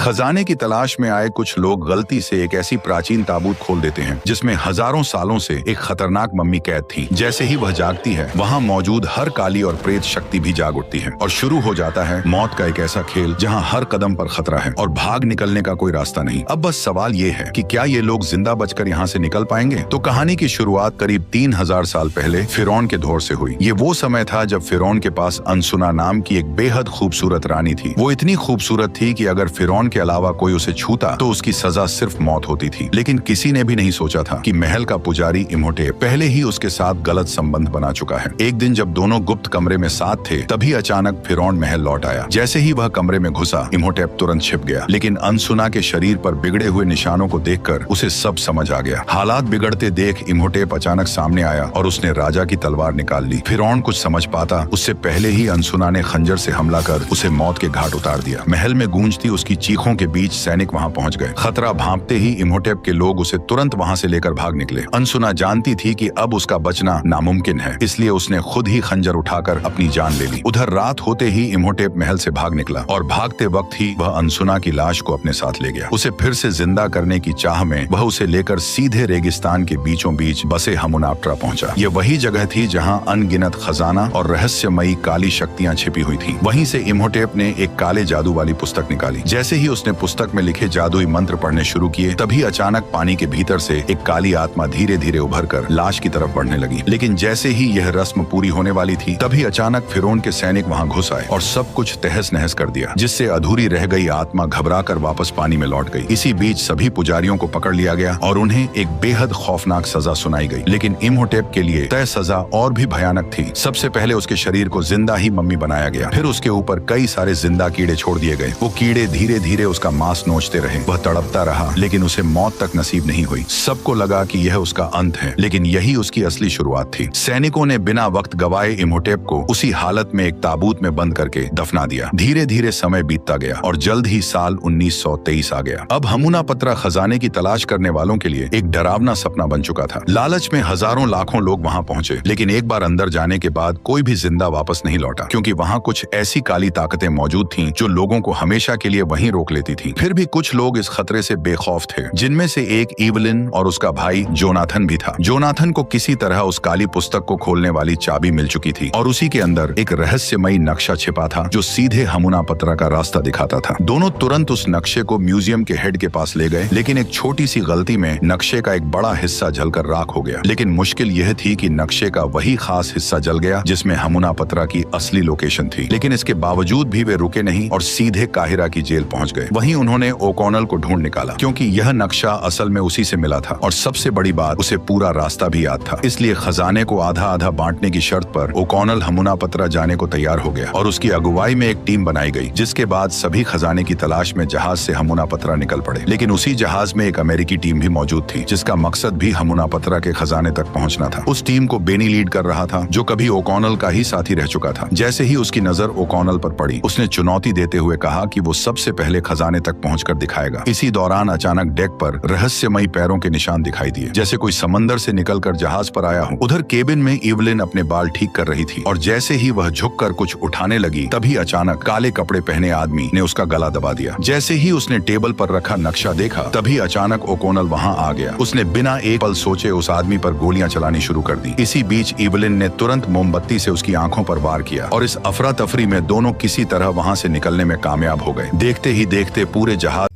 खजाने की तलाश में आए कुछ लोग गलती से एक ऐसी प्राचीन ताबूत खोल देते हैं जिसमें हजारों सालों से एक खतरनाक मम्मी कैद थी। जैसे ही वह जागती है, वहाँ मौजूद हर काली और प्रेत शक्ति भी जाग उठती है और शुरू हो जाता है मौत का एक ऐसा खेल जहाँ हर कदम पर खतरा है और भाग निकलने का कोई रास्ता नहीं। अब बस सवाल ये है कि क्या ये लोग जिंदा बचकर यहाँ से निकल पाएंगे? तो कहानी की शुरुआत करीब 3000 साल पहले फिरौन के दौर से हुई। ये वो समय था जब फिरौन के पास अनसुना नाम की एक बेहद खूबसूरत रानी थी। वो इतनी खूबसूरत थी कि अगर फिरौन के अलावा कोई उसे छूता तो उसकी सजा सिर्फ मौत होती थी। लेकिन किसी ने भी नहीं सोचा था कि महल का पुजारी इम्होटेप पहले ही उसके साथ गलत संबंध बना चुका है। एक दिन जब दोनों गुप्त कमरे में साथ थे, तभी अचानक फिरौन महल लौट आया। जैसे ही वह कमरे में घुसा, इम्होटेप तुरंत छिप गया। लेकिन अनसुना के शरीर पर बिगड़े हुए निशानों को देखकर उसे सब समझ आ गया। हालात बिगड़ते देख इम्होटेप अचानक सामने आया और उसने राजा की तलवार निकाल ली। फिरौन कुछ समझ पाता उससे पहले ही अनसुना ने खंजर से हमला कर उसे मौत के घाट उतार दिया। महल में गूंजती उसकी चीखों के बीच सैनिक वहां पहुंच गए। खतरा भांपते ही इम्होटेप के लोग उसे तुरंत वहां से लेकर भाग निकले। अनसुना जानती थी कि अब उसका बचना नामुमकिन है, इसलिए उसने खुद ही खंजर उठाकर अपनी जान ले ली। उधर रात होते ही इम्होटेप महल से भाग निकला और भागते वक्त ही वह अनसुना की लाश को अपने साथ ले गया। उसे फिर से जिंदा करने की चाह में वह उसे लेकर सीधे रेगिस्तान के बीचों बीच बसे हमुनाप्टरा पहुंचा। ये वही जगह थी जहां अनगिनत खजाना और रहस्यमयी काली शक्तियां छिपी हुई थीं। वहीं से इम्होटेप ने एक काले जादू वाली पुस्तक निकाली। जैसे ही उसने पुस्तक में लिखे जादुई मंत्र पढ़ने शुरू किए, तभी अचानक पानी के भीतर से एक काली आत्मा धीरे धीरे उभर कर लाश की तरफ बढ़ने लगी। लेकिन जैसे ही यह रस्म पूरी होने वाली थी, तभी अचानक फिरौन के सैनिक वहां घुस आए और सब कुछ तहस नहस कर दिया, जिससे अधूरी रह गई आत्मा घबराकर वापस पानी में लौट गई। इसी बीच सभी पुजारियों को पकड़ लिया गया और उन्हें एक बेहद खौफनाक सजा सुनाई गई। लेकिन इम्होटेप के लिए तय सजा और भी भयानक थी। सबसे पहले उसके शरीर को जिंदा ही मम्मी बनाया गया। फिर उसके ऊपर कई सारे जिंदा कीड़े छोड़ दिए गए। वो कीड़े धीरे धीरे उसका मांस नोचते रहे। वह तड़पता रहा, लेकिन उसे मौत तक नसीब नहीं हुई। सबको लगा कि यह उसका अंत है, लेकिन यही उसकी असली शुरुआत थी। सैनिकों ने बिना वक्त गवाए इम्होटेप को उसी हालत में एक ताबूत में बंद करके दफना दिया। धीरे धीरे समय बीतता गया और जल्द ही साल 1923 आ गया। अब हमुनापत्रा खजाने की तलाश करने वालों के लिए एक डरावना सपना बन चुका था। लालच में हजारों लाखों लोग वहां पहुंचे, लेकिन एक बार अंदर जाने के बाद कोई भी जिंदा वापस नहीं लौटा, क्योंकि वहां कुछ ऐसी काली ताकतें मौजूद थीं जो लोगों को हमेशा के लिए वहीं रोक लेती थी। फिर भी कुछ लोग इस खतरे से बेखौफ थे, जिनमें से एक इवलिन और उसका भाई जोनाथन भी था। जोनाथन को किसी तरह उस काली पुस्तक को खोलने वाली चाबी मिल चुकी थी और उसी के अंदर एक रहस्यमयी नक्शा छिपा था जो सीधे हमुनापत्रा का रास्ता दिखाता था। दोनों तुरंत उस नक्शे को म्यूजियम के हेड के पास ले गए, लेकिन एक छोटी सी गलती में नक्शे का एक बड़ा हिस्सा जलकर राख हो गया। लेकिन मुश्किल यह थी कि नक्शे का वही खास हिस्सा जल गया जिसमें हमुनापत्रा की असली लोकेशन थी। लेकिन इसके बावजूद भी वे रुके नहीं और सीधे काहिरा की जेल पहुंच गए। वहीं उन्होंने ओकॉनल को ढूंढ निकाला, क्योंकि यह नक्शा असल में उसी से मिला था और सबसे बड़ी बात, उसे पूरा रास्ता भी याद था। इसलिए खजाने को आधा आधा बांटने की शर्त पर ओकॉनल हमुनापत्रा जाने को तैयार हो गया और उसकी अगुवाई में एक टीम बनाई गई, जिसके बाद सभी खजाने की तलाश में जहाज से हमुनापत्रा निकल पड़े। लेकिन उसी जहाज में एक अमेरिकी टीम भी मौजूद थी, जिसका मकसद भी हमुनापत्रा के खजाने तक पहुंचना था। उस टीम को बेनी लीड कर रहा था, जो कभी ओकॉनल का ही साथी रह चुका था। जैसे ही उसकी नजर ओकॉनल पर पड़ी, उसने चुनौती देते हुए कहा कि वो सबसे पहले खजाने तक पहुंचकर दिखाएगा। इसी दौरान अचानक डेक पर रहस्यमयी पैरों के निशान दिखाई दिए, जैसे कोई समंदर से निकलकर जहाज पर आया हो। उधर केबिन में इवलिन अपने बाल ठीक कर रही थी और जैसे ही वह झुककर कुछ उठाने लगी, तभी अचानक काले कपड़े पहने आदमी ने उसका गला दबा दिया। जैसे ही उसने टेबल पर रखा नक्शा देखा, तभी अचानक ओकॉनल वहां आ गया। उसने बिना एक पल सोचे उस आदमी पर गोलियां चलानी शुरू कर दी। इसी बीच इवलिन ने तुरंत मोमबत्ती से उसकी आंखों पर वार किया और इस अफरा तफरी में दोनों किसी तरह वहां से निकलने में कामयाब हो गए। देखते ही देखते पूरे जहाज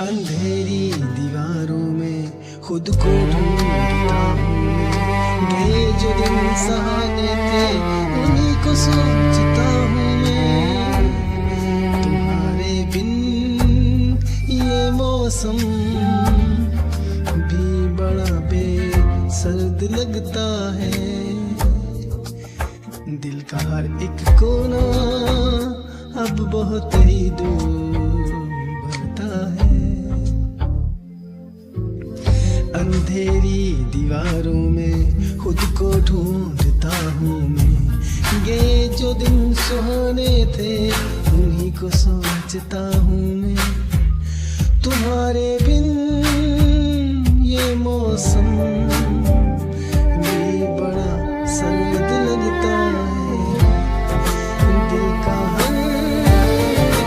अंधेरी दीवारों में खुद को ढूंढता हूँ मैं। ये जो दिन सहाने थे उन्हीं को सोचता हूँ मैं। तुम्हारे बिन ये मौसम भी बड़ा बेसर्द लगता है। दिल का हर एक कोना अब बहुत ही दूर भरता है। अंधेरी दीवारों में खुद को ढूंढता हूँ मैं। ये जो दिन सुहाने थे उन्हीं को सोचता हूँ मैं। तुम्हारे बिन ये मौसम भी बड़ा सर्द लगता है। दिल का हर एक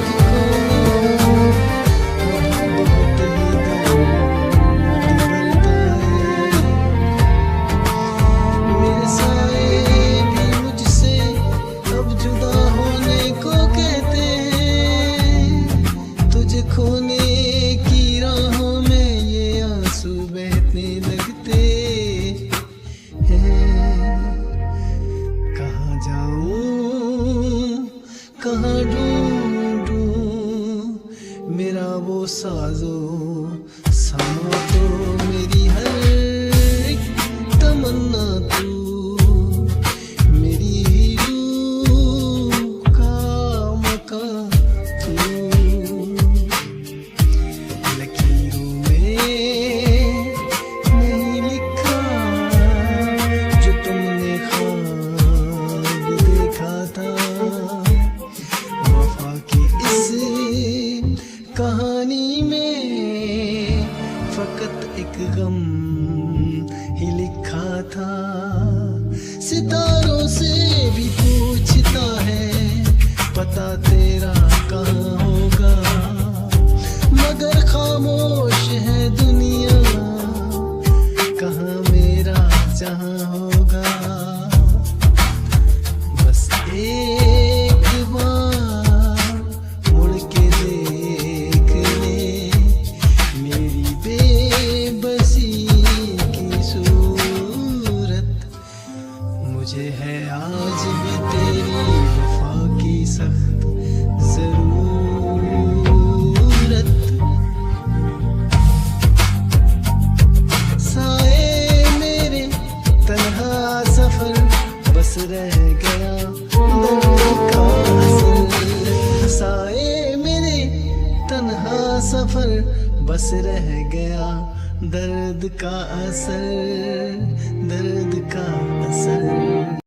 साजो समा तो मेरी हर एक तमन्ना तू, मेरी रूह का मकान तू। लकीरों में नहीं लिखा जो तुमने ख्वाब देखा था, वफा की इस कहानी में फकत एक गम ही लिखा था। सितारों से भी पूछता है पता तेरा कहाँ होगा, मगर खामोश है दुनिया कहाँ मेरा जहाँ होगा। बस एक बार मुड़ के देख ले मेरी बेबसी की सूरत, मुझे है आज भी तेरी वफा की सख्त जरूरत। साए मेरे तन्हा सफर बस रह गया दर्द का असर, साए मेरे तन्हा सफर बस रह गया दर्द का असर।